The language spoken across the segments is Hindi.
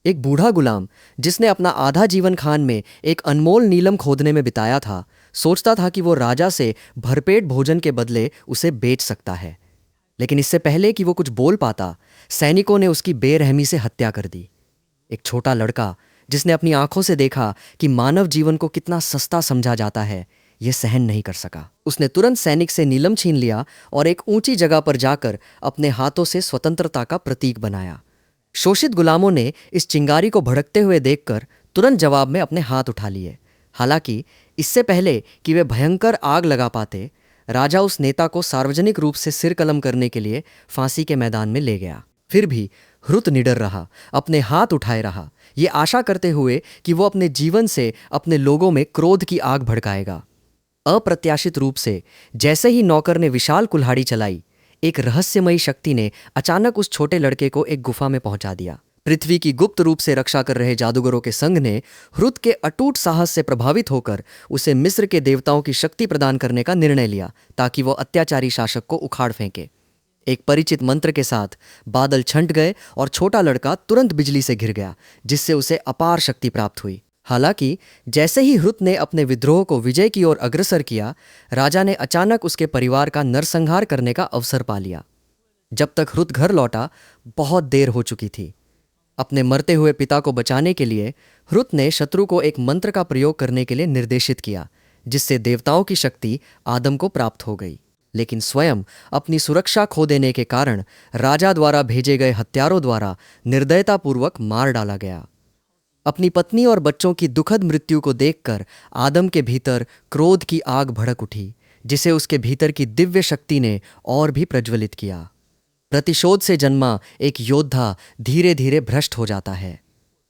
एक बूढ़ा गुलाम जिसने अपना आधा जीवन खान में एक अनमोल नीलम खोदने में बिताया था, सोचता था कि वो राजा से भरपेट भोजन के बदले उसे बेच सकता है। लेकिन इससे पहले कि वो कुछ बोल पाता, सैनिकों ने उसकी बेरहमी से हत्या कर दी। एक छोटा लड़का जिसने अपनी आंखों से देखा कि मानव जीवन को कितना सस्ता समझा जाता है, यह सहन नहीं कर सका। उसने तुरंत सैनिक से नीलम छीन लिया और एक ऊंची जगह पर जाकर अपने हाथों से स्वतंत्रता का प्रतीक बनाया। शोषित गुलामों ने इस चिंगारी को भड़कते हुए देखकर तुरंत जवाब में अपने हाथ उठा लिए। हालांकि इससे पहले कि वे भयंकर आग लगा पाते, राजा उस नेता को सार्वजनिक रूप से सिर कलम करने के लिए फांसी के मैदान में ले गया। फिर भी ह्रुत निडर रहा, अपने हाथ उठाए रहा, ये आशा करते हुए कि वो अपने जीवन से अपने लोगों में क्रोध की आग भड़काएगा। अप्रत्याशित रूप से जैसे ही नौकर ने विशाल कुल्हाड़ी चलाई, एक रहस्यमयी शक्ति ने अचानक उस छोटे लड़के को एक गुफा में पहुंचा दिया। पृथ्वी की गुप्त रूप से रक्षा कर रहे जादूगरों के संघ ने ह्रुत के अटूट साहस से प्रभावित होकर उसे मिस्र के देवताओं की शक्ति प्रदान करने का निर्णय लिया, ताकि वो अत्याचारी शासक को उखाड़ फेंके। एक परिचित मंत्र के साथ बादल छंट गए और छोटा लड़का तुरंत बिजली से घिर गया, जिससे उसे अपार शक्ति प्राप्त हुई। हालांकि जैसे ही ह्रुत ने अपने विद्रोह को विजय की ओर अग्रसर किया, राजा ने अचानक उसके परिवार का नरसंहार करने का अवसर पा लिया। जब तक ह्रुत घर लौटा, बहुत देर हो चुकी थी। अपने मरते हुए पिता को बचाने के लिए ह्रुत ने शत्रु को एक मंत्र का प्रयोग करने के लिए निर्देशित किया, जिससे देवताओं की शक्ति आदम को प्राप्त हो गई। लेकिन स्वयं अपनी सुरक्षा खो देने के कारण राजा द्वारा भेजे गए हत्यारों द्वारा निर्दयतापूर्वक मार डाला गया। अपनी पत्नी और बच्चों की दुखद मृत्यु को देखकर आदम के भीतर क्रोध की आग भड़क उठी, जिसे उसके भीतर की दिव्य शक्ति ने और भी प्रज्वलित किया। प्रतिशोध से जन्मा एक योद्धा धीरे धीरे भ्रष्ट हो जाता है।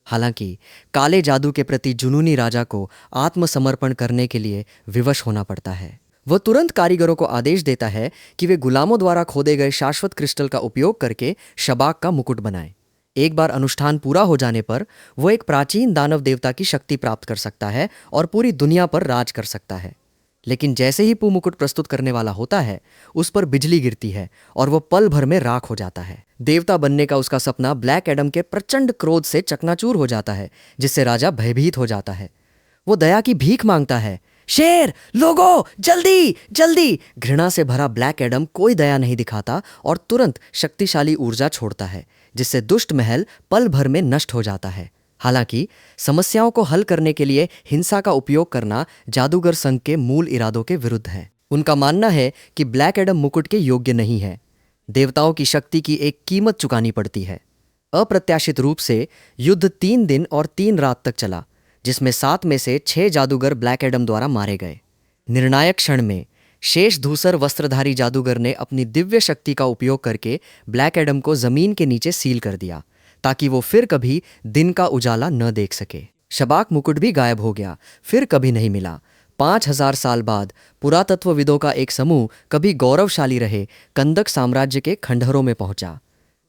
हालांकि काले जादू के प्रति जुनूनी राजा को आत्मसमर्पण करने के लिए विवश होना पड़ता है। वह तुरंत कारीगरों को आदेश देता है कि वे गुलामों द्वारा खोदे गए शाश्वत क्रिस्टल का उपयोग करके शबाक का मुकुट बनाएं। एक बार अनुष्ठान पूरा हो जाने पर वो एक प्राचीन दानव देवता की शक्ति प्राप्त कर सकता है और पूरी दुनिया पर राज कर सकता है। लेकिन जैसे ही पू मुकुट प्रस्तुत करने वाला होता है, उस पर बिजली गिरती है और वह पल भर में राख हो जाता है। देवता बनने का उसका सपना ब्लैक एडम के प्रचंड क्रोध से चकनाचूर हो जाता है, जिससे राजा भयभीत हो जाता है। वो दया की भीख मांगता है। शेर, लोगों, जल्दी जल्दी! घृणा से भरा ब्लैक एडम कोई दया नहीं दिखाता और तुरंत शक्तिशाली ऊर्जा छोड़ता है, जिससे दुष्ट महल पल भर में नष्ट हो जाता है। हालांकि समस्याओं को हल करने के लिए हिंसा का उपयोग करना जादूगर संघ के मूल इरादों के विरुद्ध है। उनका मानना है कि ब्लैक एडम मुकुट के योग्य नहीं है। देवताओं की शक्ति की एक कीमत चुकानी पड़ती है। अप्रत्याशित रूप से युद्ध 3 दिन और 3 रात तक चला, जिसमें 7 में से 6 जादूगर ब्लैक एडम द्वारा मारे गए। निर्णायक क्षण में शेष धूसर वस्त्रधारी जादूगर ने अपनी दिव्य शक्ति का उपयोग करके ब्लैक एडम को जमीन के नीचे सील कर दिया, ताकि वो फिर कभी दिन का उजाला न देख सके। शबाक मुकुट भी गायब हो गया, फिर कभी नहीं मिला। 5000 साल बाद पुरातत्वविदों का एक समूह कभी गौरवशाली रहे कंदक साम्राज्य के खंडहरों में पहुंचा।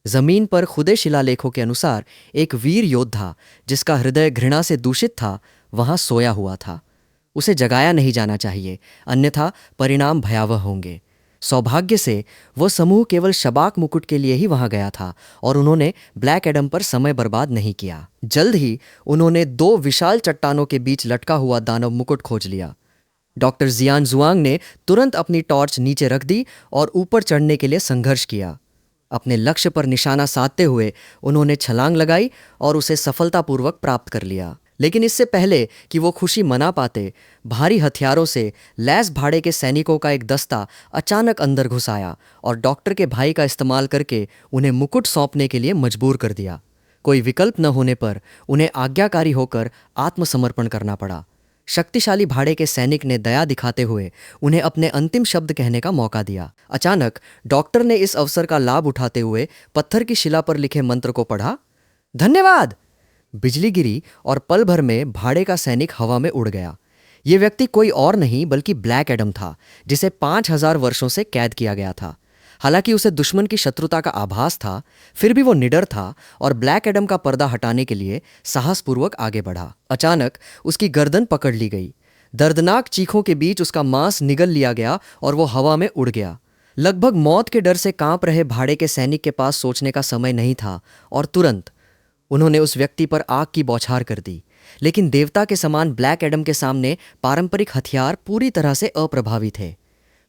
जमीन पर खुदे शिलालेखों के अनुसार एक वीर योद्धा, जिसका हृदय घृणा से दूषित था, वहां सोया हुआ था। उसे जगाया नहीं जाना चाहिए, अन्यथा परिणाम भयावह होंगे। सौभाग्य से वो समूह केवल शबाक मुकुट के लिए ही वहां गया था और उन्होंने ब्लैक एडम पर समय बर्बाद नहीं किया। जल्द ही उन्होंने 2 विशाल चट्टानों के बीच लटका हुआ दानव मुकुट खोज लिया। डॉक्टर जियान जुआंग ने तुरंत अपनी टॉर्च नीचे रख दी और ऊपर चढ़ने के लिए संघर्ष किया। अपने लक्ष्य पर निशाना साधते हुए उन्होंने छलांग लगाई और उसे सफलतापूर्वक प्राप्त कर लिया। लेकिन इससे पहले कि वो खुशी मना पाते, भारी हथियारों से लैस भाड़े के सैनिकों का एक दस्ता अचानक अंदर घुस आया और डॉक्टर के भाई का इस्तेमाल करके उन्हें मुकुट सौंपने के लिए मजबूर कर दिया। कोई विकल्प न होने पर उन्हें आज्ञाकारी होकर आत्मसमर्पण करना पड़ा। शक्तिशाली भाड़े के सैनिक ने दया दिखाते हुए उन्हें अपने अंतिम शब्द कहने का मौका दिया। अचानक डॉक्टर ने इस अवसर का लाभ उठाते हुए पत्थर की शिला पर लिखे मंत्र को पढ़ा। धन्यवाद! बिजली गिरी और पल भर में भाड़े का सैनिक हवा में उड़ गया। यह व्यक्ति कोई और नहीं बल्कि ब्लैक एडम था, जिसे 5000 वर्षों से कैद किया गया था। हालांकि उसे दुश्मन की शत्रुता का आभास था, फिर भी वो निडर था और ब्लैक एडम का पर्दा हटाने के लिए साहसपूर्वक आगे बढ़ा। अचानक उसकी गर्दन पकड़ ली गई। दर्दनाक चीखों के बीच उसका मांस निगल लिया गया और वो हवा में उड़ गया। लगभग मौत के डर से कांप रहे भाड़े के सैनिक के पास सोचने का समय नहीं था और तुरंत उन्होंने उस व्यक्ति पर आग की बौछार कर दी, लेकिन देवता के समान ब्लैक एडम के सामने पारंपरिक हथियार पूरी तरह से अप्रभावी थे।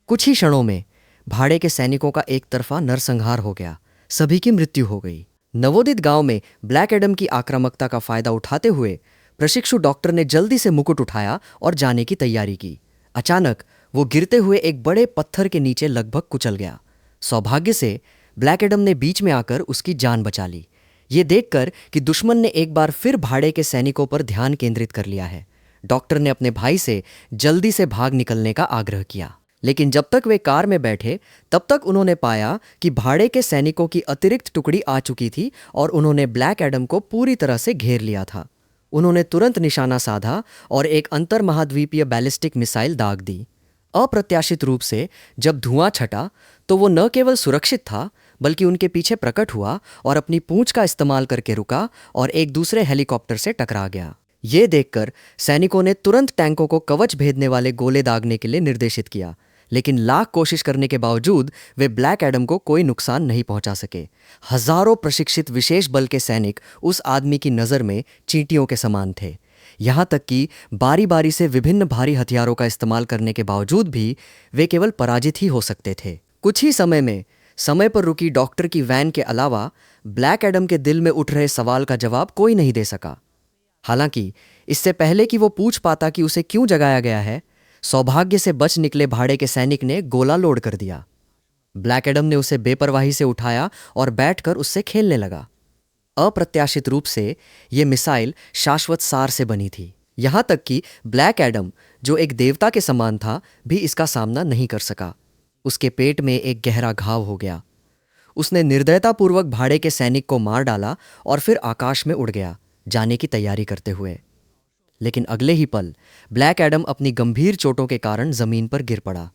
कुछ ही क्षणों में भाड़े के सैनिकों का एक तरफा नरसंहार हो गया। सभी की मृत्यु हो गई। नवोदित गांव में ब्लैक एडम की आक्रामकता का फायदा उठाते हुए प्रशिक्षु डॉक्टर ने जल्दी से मुकुट उठाया और जाने की तैयारी की। अचानक वो गिरते हुए एक बड़े पत्थर के नीचे लगभग कुचल गया। सौभाग्य से ब्लैक एडम ने बीच में आकर उसकी जान बचा ली। ये देखकर कि दुश्मन ने एक बार फिर भाड़े के सैनिकों पर ध्यान केंद्रित कर लिया है, डॉक्टर ने अपने भाई से जल्दी से भाग निकलने का आग्रह किया। लेकिन जब तक वे कार में बैठे तब तक उन्होंने पाया कि भाड़े के सैनिकों की अतिरिक्त टुकड़ी आ चुकी थी और उन्होंने ब्लैक एडम को पूरी तरह से घेर लिया था। उन्होंने तुरंत निशाना साधा और एक अंतर महाद्वीपीय बैलिस्टिक मिसाइल दाग दी। अप्रत्याशित रूप से जब धुआं छटा तो वो न केवल सुरक्षित था बल्कि उनके पीछे प्रकट हुआ और अपनी पूंछ का इस्तेमाल करके रुका और एक दूसरे हेलीकॉप्टर से टकरा गया। ये देखकर सैनिकों ने तुरंत टैंकों को कवच भेदने वाले गोले दागने के लिए निर्देशित किया, लेकिन लाख कोशिश करने के बावजूद वे ब्लैक एडम को कोई नुकसान नहीं पहुंचा सके। हजारों प्रशिक्षित विशेष बल के सैनिक उस आदमी की नज़र में चींटियों के समान थे। यहां तक कि बारी बारी से विभिन्न भारी हथियारों का इस्तेमाल करने के बावजूद भी वे केवल पराजित ही हो सकते थे। कुछ ही समय में समय पर रुकी डॉक्टर की वैन के अलावा ब्लैक एडम के दिल में उठ रहे सवाल का जवाब कोई नहीं दे सका। हालांकि इससे पहले कि वो पूछ पाता कि उसे क्यों जगाया गया है, सौभाग्य से बच निकले भाड़े के सैनिक ने गोला लोड कर दिया। ब्लैक एडम ने उसे बेपरवाही से उठाया और बैठकर उससे खेलने लगा। अप्रत्याशित रूप से यह मिसाइल शाश्वत सार से बनी थी। यहां तक कि ब्लैक एडम, जो एक देवता के समान था, भी इसका सामना नहीं कर सका। उसके पेट में एक गहरा घाव हो गया। उसने निर्दयतापूर्वक भाड़े के सैनिक को मार डाला और फिर आकाश में उड़ गया, जाने की तैयारी करते हुए। लेकिन अगले ही पल ब्लैक एडम अपनी गंभीर चोटों के कारण जमीन पर गिर पड़ा।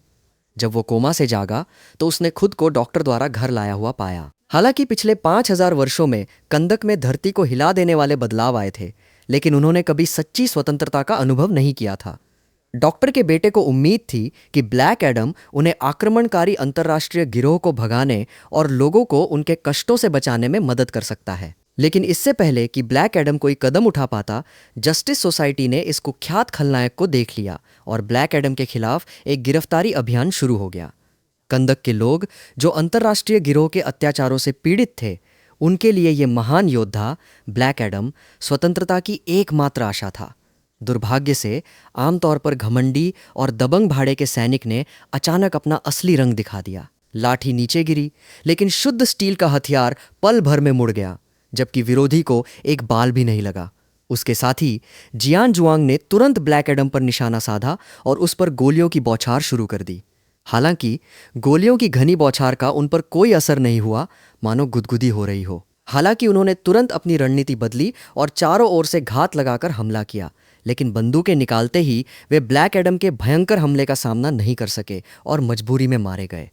जब वो कोमा से जागा तो उसने खुद को डॉक्टर द्वारा घर लाया हुआ पाया। हालांकि पिछले 5000 वर्षों में कंदक में धरती को हिला देने वाले बदलाव आए थे, लेकिन उन्होंने कभी सच्ची स्वतंत्रता का अनुभव नहीं किया था। डॉक्टर के बेटे को उम्मीद थी कि ब्लैक एडम उन्हें आक्रमणकारी अंतर्राष्ट्रीय गिरोह को भगाने और लोगों को उनके कष्टों से बचाने में मदद कर सकता है। लेकिन इससे पहले कि ब्लैक एडम कोई कदम उठा पाता, जस्टिस सोसाइटी ने इस कुख्यात खलनायक को देख लिया और ब्लैक एडम के खिलाफ एक गिरफ्तारी अभियान शुरू हो गया। कंदक के लोग, जो अंतर्राष्ट्रीय गिरोह के अत्याचारों से पीड़ित थे, उनके लिए ये महान योद्धा ब्लैक एडम स्वतंत्रता की एकमात्र आशा था। दुर्भाग्य से आमतौर पर घमंडी और दबंग भाड़े के सैनिक ने अचानक अपना असली रंग दिखा दिया। लाठी नीचे गिरी, लेकिन शुद्ध स्टील का हथियार पल भर में मुड़ गया, जबकि विरोधी को एक बाल भी नहीं लगा। उसके साथ ही जियान जुआंग ने तुरंत ब्लैक एडम पर निशाना साधा और उस पर गोलियों की बौछार शुरू कर दी। हालांकि गोलियों की घनी बौछार का उन पर कोई असर नहीं हुआ, मानो गुदगुदी हो रही हो। हालांकि उन्होंने तुरंत अपनी रणनीति बदली और चारों ओर से घात लगाकर हमला किया, लेकिन बंदूकें निकालते ही वे ब्लैक एडम के भयंकर हमले का सामना नहीं कर सके और मजबूरी में मारे गए।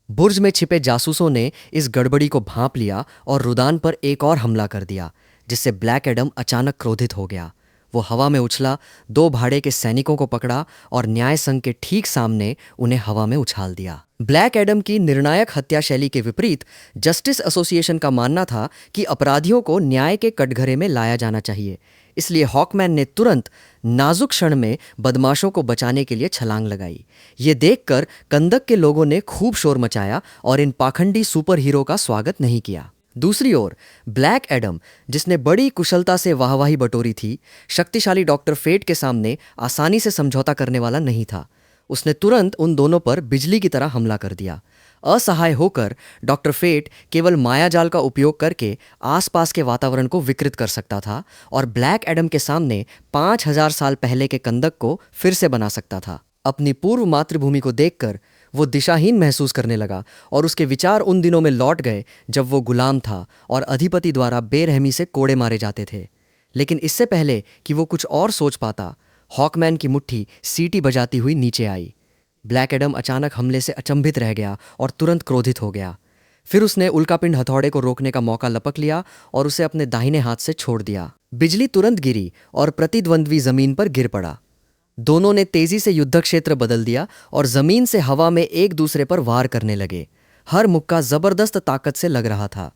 बुर्ज में छिपे जासूसों ने इस गड़बड़ी को भांप लिया और रुदान पर एक और हमला कर दिया, जिससे ब्लैक एडम अचानक क्रोधित हो गया। वो हवा में उछला, 2 भाड़े के सैनिकों को पकड़ा और न्याय संघ के ठीक सामने उन्हें हवा में उछाल दिया। ब्लैक एडम की निर्णायक हत्या शैली के विपरीत जस्टिस एसोसिएशन का मानना था कि अपराधियों को न्याय के कटघरे में लाया जाना चाहिए। इसलिए हॉकमैन ने तुरंत नाजुक क्षण में बदमाशों को बचाने के लिए छलांग लगाई। ये देखकर कंदक के लोगों ने खूब शोर मचाया और इन पाखंडी सुपर हीरो का स्वागत नहीं किया। दूसरी ओर ब्लैक एडम, जिसने बड़ी कुशलता से वाहवाही बटोरी थी, शक्तिशाली डॉक्टर फेट के सामने आसानी से समझौता करने वाला नहीं था। उसने तुरंत उन दोनों पर बिजली की तरह हमला कर दिया। असहाय होकर डॉक्टर फेट केवल मायाजाल का उपयोग करके आसपास के वातावरण को विकृत कर सकता था और ब्लैक एडम के सामने 5000 साल पहले के कंदक को फिर से बना सकता था। अपनी पूर्व मातृभूमि को देखकर वो दिशाहीन महसूस करने लगा और उसके विचार उन दिनों में लौट गए जब वो गुलाम था और अधिपति द्वारा बेरहमी से कोड़े मारे जाते थे। लेकिन इससे पहले कि वो कुछ और सोच पाता, हॉकमैन की मुट्ठी सीटी बजाती हुई नीचे आई। ब्लैक एडम अचानक हमले से अचंभित रह गया और तुरंत क्रोधित हो गया। फिर उसने उल्कापिंड हथौड़े को रोकने का मौका लपक लिया और उसे अपने दाहिने हाथ से छोड़ दिया। बिजली तुरंत गिरी और प्रतिद्वंद्वी जमीन पर गिर पड़ा। दोनों ने तेजी से युद्ध क्षेत्र बदल दिया और जमीन से हवा में एक दूसरे पर वार करने लगे। हर मुक्का जबरदस्त ताकत से लग रहा था।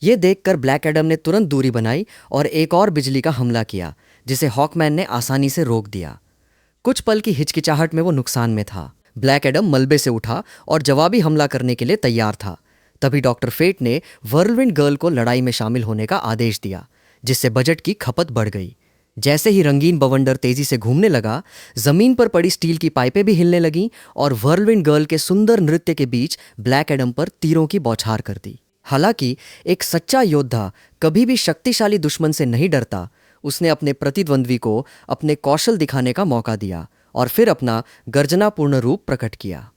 ये देखकर ब्लैक एडम ने तुरंत दूरी बनाई और एक और बिजली का हमला किया, जिसे हॉकमैन ने आसानी से रोक दिया। कुछ पल की हिचकिचाहट में वो नुकसान में था। ब्लैक एडम मलबे से उठा और जवाबी हमला करने के लिए तैयार था। तभी डॉक्टर फेट ने वर्लविंड गर्ल को लड़ाई में शामिल होने का आदेश दिया, जिससे बजट की खपत बढ़ गई। जैसे ही रंगीन बवंडर तेजी से घूमने लगा, जमीन पर पड़ी स्टील की पाइपें भी हिलने लगीं और वर्लविंड गर्ल के सुंदर नृत्य के बीच ब्लैक एडम पर तीरों की बौछार कर दी। हालांकि एक सच्चा योद्धा कभी भी शक्तिशाली दुश्मन से नहीं डरता, उसने अपने प्रतिद्वंद्वी को अपने कौशल दिखाने का मौका दिया और फिर अपना गर्जनापूर्ण रूप प्रकट किया।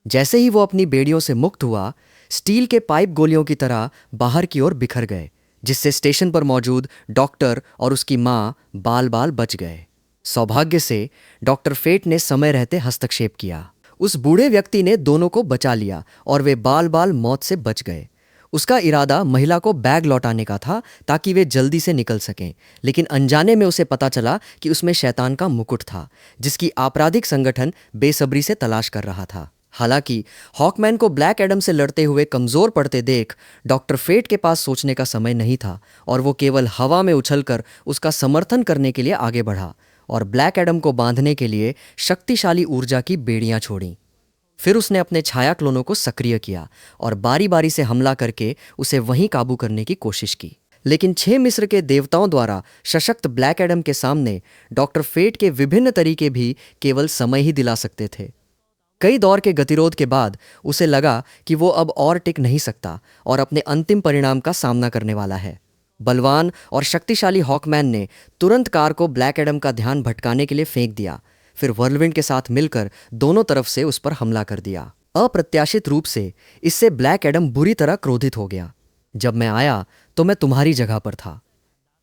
जैसे ही वो अपनी बेड़ियों से मुक्त हुआ, स्टील के पाइप गोलियों की तरह बाहर की ओर बिखर गए, जिससे स्टेशन पर मौजूद डॉक्टर और उसकी मां बाल बाल बच गए। सौभाग्य से डॉक्टर फेट ने समय रहते हस्तक्षेप किया। उस बूढ़े व्यक्ति ने दोनों को बचा लिया और वे बाल बाल मौत से बच गए। उसका इरादा महिला को बैग लौटाने का था ताकि वे जल्दी से निकल सकें, लेकिन अनजाने में उसे पता चला कि उसमें शैतान का मुकुट था, जिसकी आपराधिक संगठन बेसब्री से तलाश कर रहा था। हालांकि हॉकमैन को ब्लैक एडम से लड़ते हुए कमजोर पड़ते देख डॉक्टर फेट के पास सोचने का समय नहीं था और वो केवल हवा में उछलकर उसका समर्थन करने के लिए आगे बढ़ा और ब्लैक एडम को बांधने के लिए शक्तिशाली ऊर्जा की बेड़ियां छोड़ी। फिर उसने अपने छाया क्लोनों को सक्रिय किया और बारी बारी से हमला करके उसे वहीं काबू करने की कोशिश की। लेकिन 6 मिस्र के देवताओं द्वारा सशक्त ब्लैक एडम के सामने डॉक्टर फेट के विभिन्न तरीके भी केवल समय ही दिला सकते थे। कई दौर के गतिरोध के बाद उसे लगा कि वो अब और टिक नहीं सकता और अपने अंतिम परिणाम का सामना करने वाला है। बलवान और शक्तिशाली हॉकमैन ने तुरंत कार को ब्लैक एडम का ध्यान भटकाने के लिए फेंक दिया, फिर वर्लविंड के साथ मिलकर दोनों तरफ से उस पर हमला कर दिया। अप्रत्याशित रूप से इससे ब्लैक एडम बुरी तरह क्रोधित हो गया। जब मैं आया तो मैं तुम्हारी जगह पर था।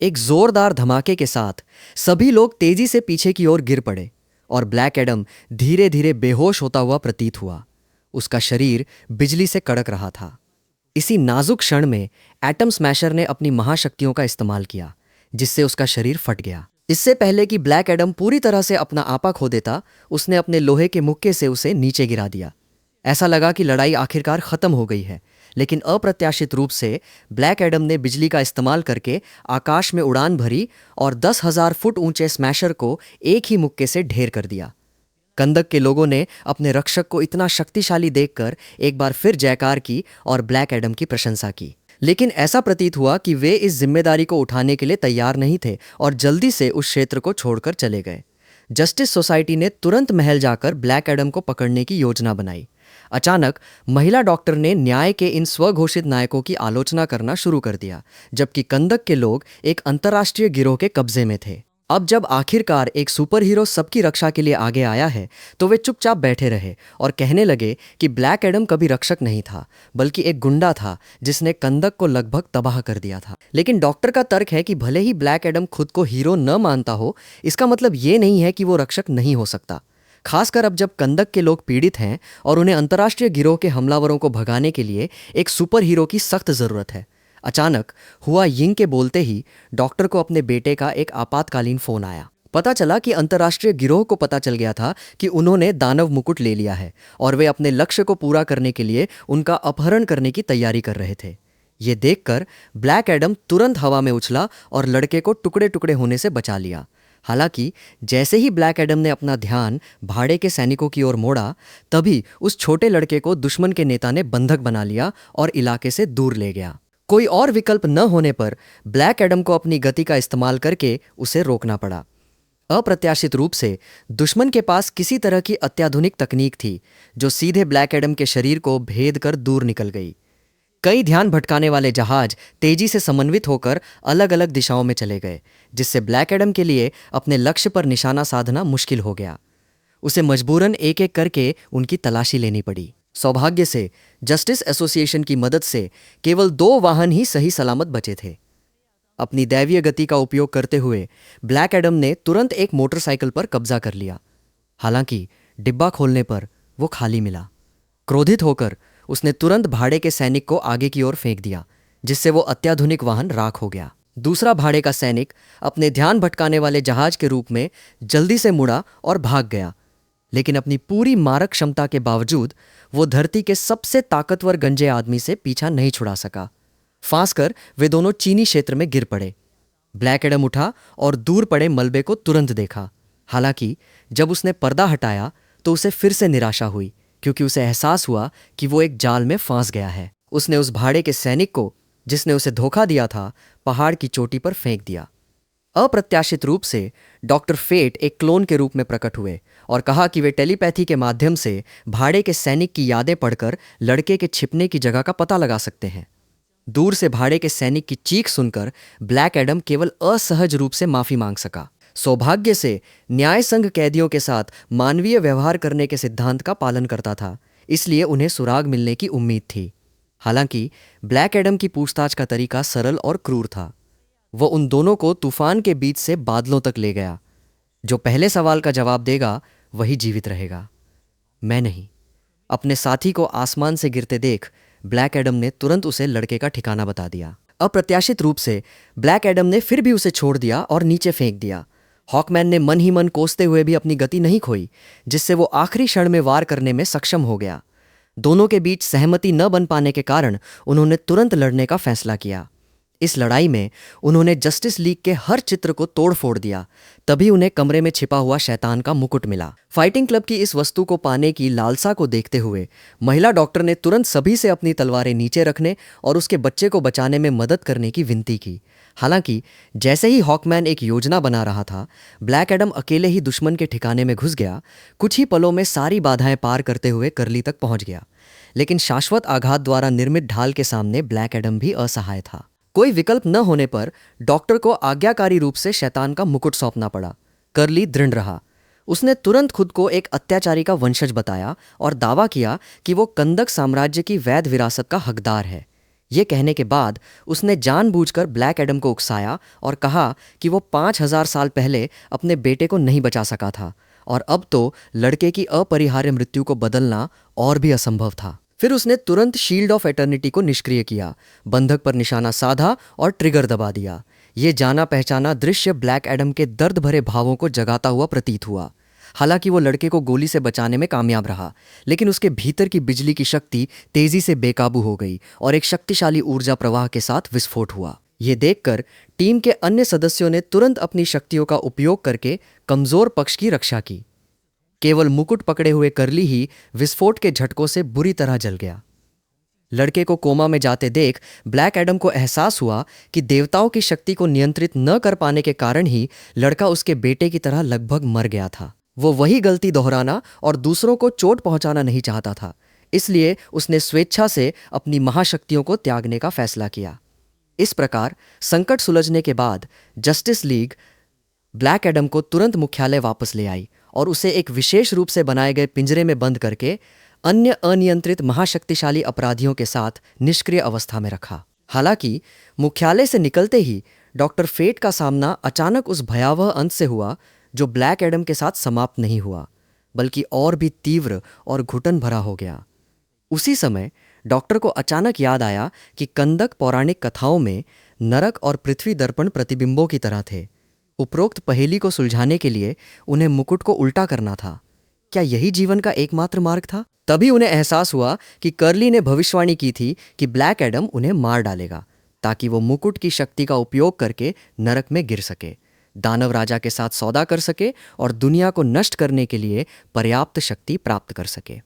एक जोरदार धमाके के साथ सभी लोग तेजी से पीछे की ओर गिर पड़े और ब्लैक एडम धीरे धीरे बेहोश होता हुआ प्रतीत हुआ। उसका शरीर बिजली से कड़क रहा था। इसी नाजुक क्षण में एटम स्मैशर ने अपनी महाशक्तियों का इस्तेमाल किया, जिससे उसका शरीर फट गया। इससे पहले कि ब्लैक एडम पूरी तरह से अपना आपा खो देता, उसने अपने लोहे के मुक्के से उसे नीचे गिरा दिया। ऐसा लगा कि लड़ाई आखिरकार खत्म हो गई है, लेकिन अप्रत्याशित रूप से ब्लैक एडम ने बिजली का इस्तेमाल करके आकाश में उड़ान भरी और 10,000 फुट ऊंचे स्मैशर को एक ही मुक्के से ढेर कर दिया। कंदक के लोगों ने अपने रक्षक को इतना शक्तिशाली देखकर एक बार फिर जयकार की और ब्लैक एडम की प्रशंसा की। लेकिन ऐसा प्रतीत हुआ कि वे इस जिम्मेदारी को उठाने के लिए तैयार नहीं थे और जल्दी से उस क्षेत्र को छोड़कर चले गए। जस्टिस सोसाइटी ने तुरंत महल जाकर ब्लैक एडम को पकड़ने की योजना बनाई। अचानक महिला डॉक्टर ने न्याय के इन स्वघोषित नायकों की आलोचना करना शुरू कर दिया, जबकि कंदक के लोग एक अंतर्राष्ट्रीय गिरोह के कब्जे में थे। अब जब आखिरकार एक सुपर हीरो सबकी रक्षा के लिए आगे आया है, तो वे चुपचाप बैठे रहे और कहने लगे कि ब्लैक एडम कभी रक्षक नहीं था, बल्कि एक गुंडा था जिसने कंदक को लगभग तबाह कर दिया था। लेकिन डॉक्टर का तर्क है कि भले ही ब्लैक एडम खुद को हीरो न मानता हो, इसका मतलब ये नहीं है कि वो रक्षक नहीं हो सकता। खासकर अब जब कंदक के लोग पीड़ित हैं और उन्हें अंतर्राष्ट्रीय गिरोह के हमलावरों को भगाने के लिए एक सुपर हीरो की सख्त जरूरत है। अचानक हुआ यिंग के बोलते ही डॉक्टर को अपने बेटे का एक आपातकालीन फोन आया। पता चला कि अंतर्राष्ट्रीय गिरोह को पता चल गया था कि उन्होंने दानव मुकुट ले लिया है और वे अपने लक्ष्य को पूरा करने के लिए उनका अपहरण करने की तैयारी कर रहे थे। ये देखकर ब्लैक एडम तुरंत हवा में उछला और लड़के को टुकड़े टुकड़े होने से बचा लिया। हालांकि जैसे ही ब्लैक एडम ने अपना ध्यान भाड़े के सैनिकों की ओर मोड़ा, तभी उस छोटे लड़के को दुश्मन के नेता ने बंधक बना लिया और इलाके से दूर ले गया। कोई और विकल्प न होने पर ब्लैक एडम को अपनी गति का इस्तेमाल करके उसे रोकना पड़ा। अप्रत्याशित रूप से दुश्मन के पास किसी तरह की अत्याधुनिक तकनीक थी जो सीधे ब्लैक एडम के शरीर को भेद कर दूर निकल गई। कई ध्यान भटकाने वाले जहाज तेजी से समन्वित होकर अलग अलग दिशाओं में चले गए, जिससे ब्लैक एडम के लिए अपने लक्ष्य पर निशाना साधना मुश्किल हो गया। उसे मजबूरन एक एक करके उनकी तलाशी लेनी पड़ी। सौभाग्य से जस्टिस एसोसिएशन की मदद से केवल 2 वाहन ही सही सलामत बचे थे। अपनी दैवीय गति का उपयोग करते हुए ब्लैक एडम ने तुरंत एक मोटरसाइकिल पर कब्जा कर लिया। हालांकि डिब्बा खोलने पर वो खाली मिला। क्रोधित होकर उसने तुरंत भाड़े के सैनिक को आगे की ओर फेंक दिया, जिससे वो अत्याधुनिक वाहन राख हो गया। दूसरा भाड़े का सैनिक अपने ध्यान भटकाने वाले जहाज के रूप में जल्दी से मुड़ा और भाग गया, लेकिन अपनी पूरी मारक क्षमता के बावजूद वो धरती के सबसे ताकतवर गंजे आदमी से पीछा नहीं छुड़ा सका। फांस कर वे दोनों चीनी क्षेत्र में गिर पड़े। ब्लैक एडम उठा और दूर पड़े मलबे को तुरंत देखा। हालांकि जब उसने पर्दा हटाया तो उसे फिर से निराशा हुई, क्योंकि उसे एहसास हुआ कि वो एक जाल में फांस गया है। उसने उस भाड़े के सैनिक को, जिसने उसे धोखा दिया था, पहाड़ की चोटी पर फेंक दिया। अप्रत्याशित रूप से डॉक्टर फेट एक क्लोन के रूप में प्रकट हुए और कहा कि वे टेलीपैथी के माध्यम से भाड़े के सैनिक की यादें पढ़कर लड़के के छिपने की जगह का पता लगा सकते हैं। दूर से भाड़े के सैनिक की चीख सुनकर ब्लैक एडम केवल असहज रूप से माफी मांग सका। सौभाग्य से न्याय संघ कैदियों के साथ मानवीय व्यवहार करने के सिद्धांत का पालन करता था, इसलिए उन्हें सुराग मिलने की उम्मीद थी। हालांकि ब्लैक एडम की पूछताछ का तरीका सरल और क्रूर था। वो उन दोनों को तूफान के बीच से बादलों तक ले गया। जो पहले सवाल का जवाब देगा वही जीवित रहेगा, मैं नहीं। अपने साथी को आसमान से गिरते देख ब्लैक एडम ने तुरंत उसे लड़के का ठिकाना बता दिया। अप्रत्याशित रूप से ब्लैक एडम ने फिर भी उसे छोड़ दिया और नीचे फेंक दिया। हॉकमैन ने मन ही मन कोसते हुए भी अपनी गति नहीं खोई, जिससे वो आखिरी क्षण में वार करने में सक्षम हो गया। दोनों के बीच सहमति न बन पाने के कारण उन्होंने तुरंत लड़ने का फैसला किया। इस लड़ाई में उन्होंने जस्टिस लीग के हर चित्र को तोड़ फोड़ दिया। तभी उन्हें कमरे में छिपा हुआ शैतान का मुकुट मिला। फाइटिंग क्लब की इस वस्तु को पाने की लालसा को देखते हुए महिला डॉक्टर ने तुरंत सभी से अपनी तलवारें नीचे रखने और उसके बच्चे को बचाने में मदद करने की विनती की। हालांकि जैसे ही हॉकमैन एक योजना बना रहा था, ब्लैक एडम अकेले ही दुश्मन के ठिकाने में घुस गया। कुछ ही पलों में सारी बाधाएं पार करते हुए करली तक पहुंच गया। लेकिन शाश्वत आघात द्वारा निर्मित ढाल के सामने ब्लैक एडम भी असहाय था। कोई विकल्प न होने पर डॉक्टर को आज्ञाकारी रूप से शैतान का मुकुट सौंपना पड़ा। करली दृढ़ रहा। उसने तुरंत खुद को एक अत्याचारी का वंशज बताया और दावा किया कि वो कंदक साम्राज्य की वैध विरासत का हकदार है। ये कहने के बाद उसने जानबूझकर ब्लैक एडम को उकसाया और कहा कि वो 5000 साल पहले अपने बेटे को नहीं बचा सका था और अब तो लड़के की अपरिहार्य मृत्यु को बदलना और भी असंभव था। फिर उसने तुरंत शील्ड ऑफ एटर्निटी को निष्क्रिय किया, बंधक पर निशाना साधा और ट्रिगर दबा दिया। ये जाना पहचाना दृश्य ब्लैक एडम के दर्द भरे भावों को जगाता हुआ प्रतीत हुआ। हालांकि वो लड़के को गोली से बचाने में कामयाब रहा, लेकिन उसके भीतर की बिजली की शक्ति तेजी से बेकाबू हो गई और एक शक्तिशाली ऊर्जा प्रवाह के साथ विस्फोट हुआ। ये देखकर टीम के अन्य सदस्यों ने तुरंत अपनी शक्तियों का उपयोग करके कमजोर पक्ष की रक्षा की। केवल मुकुट पकड़े हुए करली ही विस्फोट के झटकों से बुरी तरह जल गया। लड़के को कोमा में जाते देख ब्लैक एडम को एहसास हुआ कि देवताओं की शक्ति को नियंत्रित न कर पाने के कारण ही लड़का उसके बेटे की तरह लगभग मर गया था। वो वही गलती दोहराना और दूसरों को चोट पहुंचाना नहीं चाहता था, इसलिए उसने स्वेच्छा से अपनी महाशक्तियों को त्यागने का फैसला किया। इस प्रकार संकट सुलझने के बाद जस्टिस लीग ब्लैक एडम को तुरंत मुख्यालय वापस ले आई और उसे एक विशेष रूप से बनाए गए पिंजरे में बंद करके अन्य अनियंत्रित महाशक्तिशाली अपराधियों के साथ निष्क्रिय अवस्था में रखा। हालांकि मुख्यालय से निकलते ही डॉक्टर फेट का सामना अचानक उस भयावह अंत से हुआ जो ब्लैक एडम के साथ समाप्त नहीं हुआ, बल्कि और भी तीव्र और घुटन भरा हो गया। उसी समय डॉक्टर को अचानक याद आया कि कंदक पौराणिक कथाओं में नरक और पृथ्वी दर्पण प्रतिबिंबों की तरह थे। उपरोक्त पहेली को सुलझाने के लिए उन्हें मुकुट को उल्टा करना था। क्या यही जीवन का एकमात्र मार्ग था? तभी उन्हें एहसास हुआ कि करली ने भविष्यवाणी की थी कि ब्लैक एडम उन्हें मार डालेगा, ताकि वो मुकुट की शक्ति का उपयोग करके नरक में गिर सके, दानव राजा के साथ सौदा कर सके और दुनिया को नष्ट करने के लिए पर्याप्त शक्ति प्राप्त कर सके।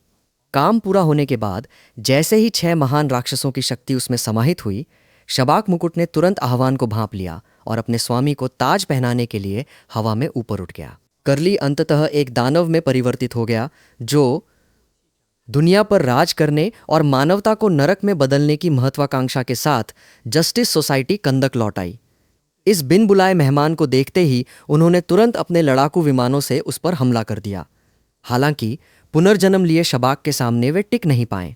काम पूरा होने के बाद जैसे ही 6 महान राक्षसों की शक्ति उसमें समाहित हुई, शबाक मुकुट ने तुरंत आह्वान को भांप लिया और अपने स्वामी को ताज पहनाने के लिए हवा में ऊपर उठ गया। करली अंततः एक दानव में परिवर्तित हो गया, जो दुनिया पर राज करने और मानवता को नरक में बदलने की महत्वाकांक्षा के साथ जस्टिस सोसाइटी कंदक लौट आई। इस बिन बुलाए मेहमान को देखते ही उन्होंने तुरंत अपने लड़ाकू विमानों से उस पर हमला कर दिया। हालांकि पुनर्जन्म लिए शबाक के सामने वे टिक नहीं पाए।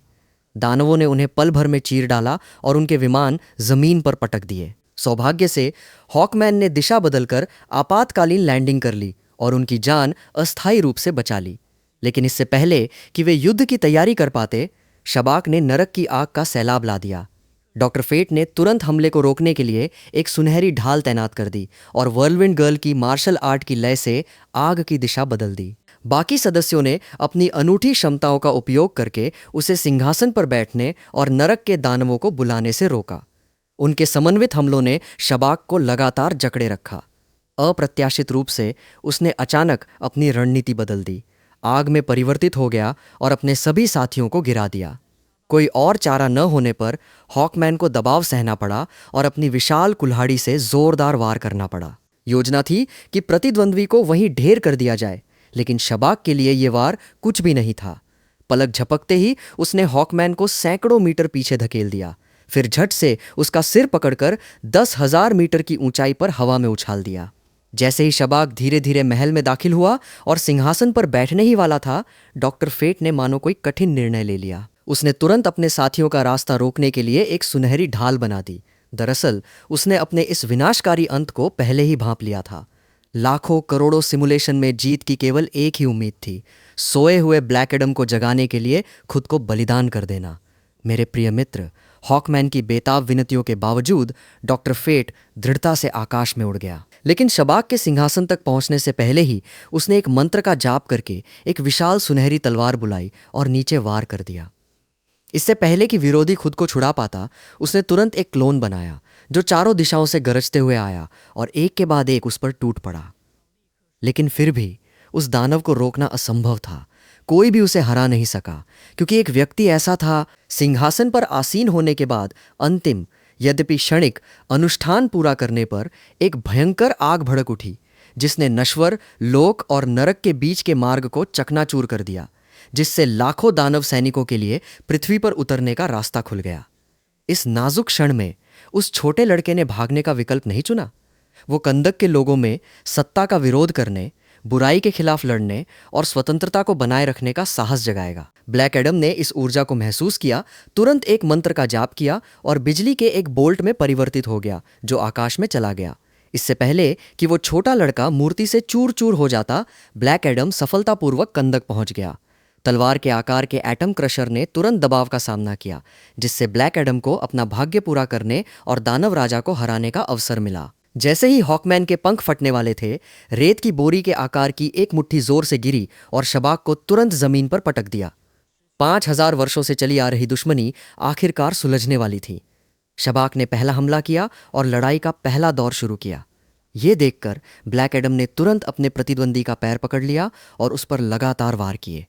दानवों ने उन्हें पल भर में चीर डाला और उनके विमान जमीन पर पटक दिए। सौभाग्य से हॉकमैन ने दिशा बदलकर आपातकालीन लैंडिंग कर ली और उनकी जान अस्थायी रूप से बचा ली। लेकिन इससे पहले कि वे युद्ध की तैयारी कर पाते, शबाक ने नरक की आग का सैलाब ला दिया। डॉक्टर फेट ने तुरंत हमले को रोकने के लिए एक सुनहरी ढाल तैनात कर दी और व्हर्लविंड गर्ल की मार्शल आर्ट की लय से आग की दिशा बदल दी। बाकी सदस्यों ने अपनी अनूठी क्षमताओं का उपयोग करके उसे सिंहासन पर बैठने और नरक के दानवों को बुलाने से रोका। उनके समन्वित हमलों ने शबाक को लगातार जकड़े रखा। अप्रत्याशित रूप से उसने अचानक अपनी रणनीति बदल दी, आग में परिवर्तित हो गया और अपने सभी साथियों को गिरा दिया। कोई और चारा न होने पर हॉकमैन को दबाव सहना पड़ा और अपनी विशाल कुल्हाड़ी से जोरदार वार करना पड़ा। योजना थी कि प्रतिद्वंद्वी को वहीं ढेर कर दिया जाए, लेकिन शबाक के लिए यह वार कुछ भी नहीं था। पलक झपकते ही उसने हॉकमैन को सैकड़ों मीटर पीछे धकेल दिया, फिर झट से उसका सिर पकड़कर 10,000 मीटर की ऊंचाई पर हवा में उछाल दिया। जैसे ही शबाक धीरे धीरे महल में दाखिल हुआ और सिंहासन पर बैठने ही वाला था, डॉक्टर फेट ने मानो कोई कठिन निर्णय ले लिया। उसने तुरंत अपने साथियों का रास्ता रोकने के लिए एक सुनहरी ढाल बना दी। दरअसल उसने अपने इस विनाशकारी अंत को पहले ही भांप लिया था। लाखों करोड़ों सिमुलेशन में जीत की केवल एक ही उम्मीद थी, सोए हुए ब्लैक एडम को जगाने के लिए खुद को बलिदान कर देना। मेरे प्रिय मित्र, हॉकमैन की बेताब विनतियों के बावजूद डॉक्टर फेट दृढ़ता से आकाश में उड़ गया। लेकिन शबाक के सिंहासन तक पहुंचने से पहले ही उसने एक मंत्र का जाप करके एक विशाल सुनहरी तलवार बुलाई और नीचे वार कर दिया। इससे पहले कि विरोधी खुद को छुड़ा पाता, उसने तुरंत एक क्लोन बनाया जो चारों दिशाओं से गरजते हुए आया और एक के बाद एक उस पर टूट पड़ा। लेकिन फिर भी उस दानव को रोकना असंभव था। कोई भी उसे हरा नहीं सका, क्योंकि एक व्यक्ति ऐसा था, सिंहासन पर आसीन होने के बाद अंतिम यद्यपि क्षणिक अनुष्ठान पूरा करने पर एक भयंकर आग भड़क उठी, जिसने नश्वर लोक और नरक के बीच के मार्ग को चकनाचूर कर दिया, जिससे लाखों दानव सैनिकों के लिए पृथ्वी पर उतरने का रास्ता खुल गया। इस नाजुक क्षण में उस छोटे लड़के ने भागने का विकल्प नहीं चुना। वो कंदक के लोगों में सत्ता का विरोध करने, बुराई के खिलाफ लड़ने और स्वतंत्रता को बनाए रखने का साहस जगाएगा। ब्लैक एडम ने इस ऊर्जा को महसूस किया, तुरंत एक मंत्र का जाप किया और बिजली के एक बोल्ट में परिवर्तित हो गया, जो आकाश में चला गया। इससे पहले कि वो छोटा लड़का मूर्ति से चूर चूर हो जाता, ब्लैक एडम सफलतापूर्वक कंदक पहुंच गया। तलवार के आकार के एटम क्रशर ने तुरंत दबाव का सामना किया, जिससे ब्लैक एडम को अपना भाग्य पूरा करने और दानव राजा को हराने का अवसर मिला। जैसे ही हॉकमैन के पंख फटने वाले थे, रेत की बोरी के आकार की एक मुट्ठी जोर से गिरी और शबाक को तुरंत जमीन पर पटक दिया। 5,000 वर्षों से चली आ रही दुश्मनी आखिरकार सुलझने वाली थी। शबाक ने पहला हमला किया और लड़ाई का पहला दौर शुरू किया। ये देखकर ब्लैक एडम ने तुरंत अपने प्रतिद्वंदी का पैर पकड़ लिया और उस पर लगातार वार किए।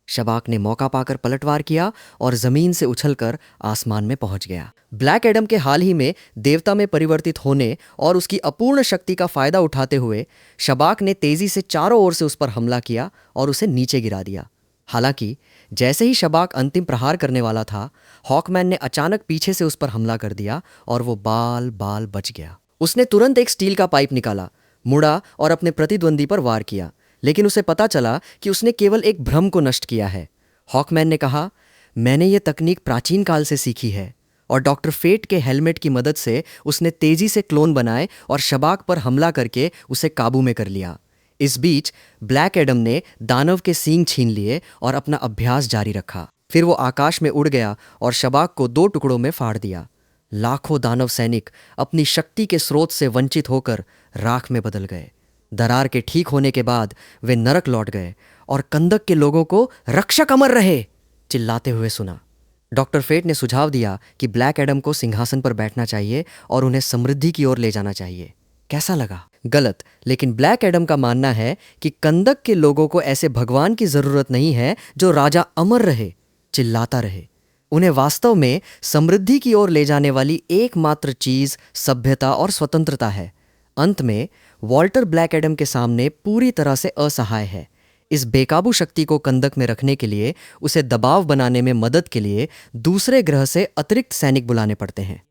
शबाक ने मौका पाकर पलटवार किया और जमीन से उछलकर आसमान में पहुंच गया। ब्लैक एडम के हाल ही में देवता में परिवर्तित होने और उसकी अपूर्ण शक्ति का फायदा उठाते हुए शबाक ने तेजी से चारों ओर से उस पर हमला किया और उसे नीचे गिरा दिया। हालांकि जैसे ही शबाक अंतिम प्रहार करने वाला था, हॉकमैन ने अचानक पीछे से उस पर हमला कर दिया और वो बाल बाल बच गया। उसने तुरंत एक स्टील का पाइप निकाला, मुड़ा और अपने प्रतिद्वंदी पर वार किया, लेकिन उसे पता चला कि उसने केवल एक भ्रम को नष्ट किया है। हॉकमैन ने कहा, मैंने ये तकनीक प्राचीन काल से सीखी है, और डॉक्टर फेट के हेलमेट की मदद से उसने तेजी से क्लोन बनाए और शबाक पर हमला करके उसे काबू में कर लिया। इस बीच ब्लैक एडम ने दानव के सींग छीन लिए और अपना अभ्यास जारी रखा। फिर वो आकाश में उड़ गया और शबाक को 2 टुकड़ों में फाड़ दिया। लाखों दानव सैनिक अपनी शक्ति के स्रोत से वंचित होकर राख में बदल गए। दरार के ठीक होने के बाद वे नरक लौट गए और कंदक के लोगों को रक्षक अमर रहे चिल्लाते हुए सुना। डॉक्टर फेट ने सुझाव दिया कि ब्लैक एडम को सिंहासन पर बैठना चाहिए और उन्हें समृद्धि की ओर ले जाना चाहिए। कैसा लगा? गलत। लेकिन ब्लैक एडम का मानना है कि कंदक के लोगों को ऐसे भगवान की जरूरत नहीं है जो राजा अमर रहे, चिल्लाता रहे। उन्हें वास्तव में समृद्धि की ओर ले जाने वाली एकमात्र चीज सभ्यता और स्वतंत्रता है। अंत में वॉल्टर ब्लैक एडम के सामने पूरी तरह से असहाय है। इस बेकाबू शक्ति को कंदक में रखने के लिए उसे दबाव बनाने में मदद के लिए दूसरे ग्रह से अतिरिक्त सैनिक बुलाने पड़ते हैं।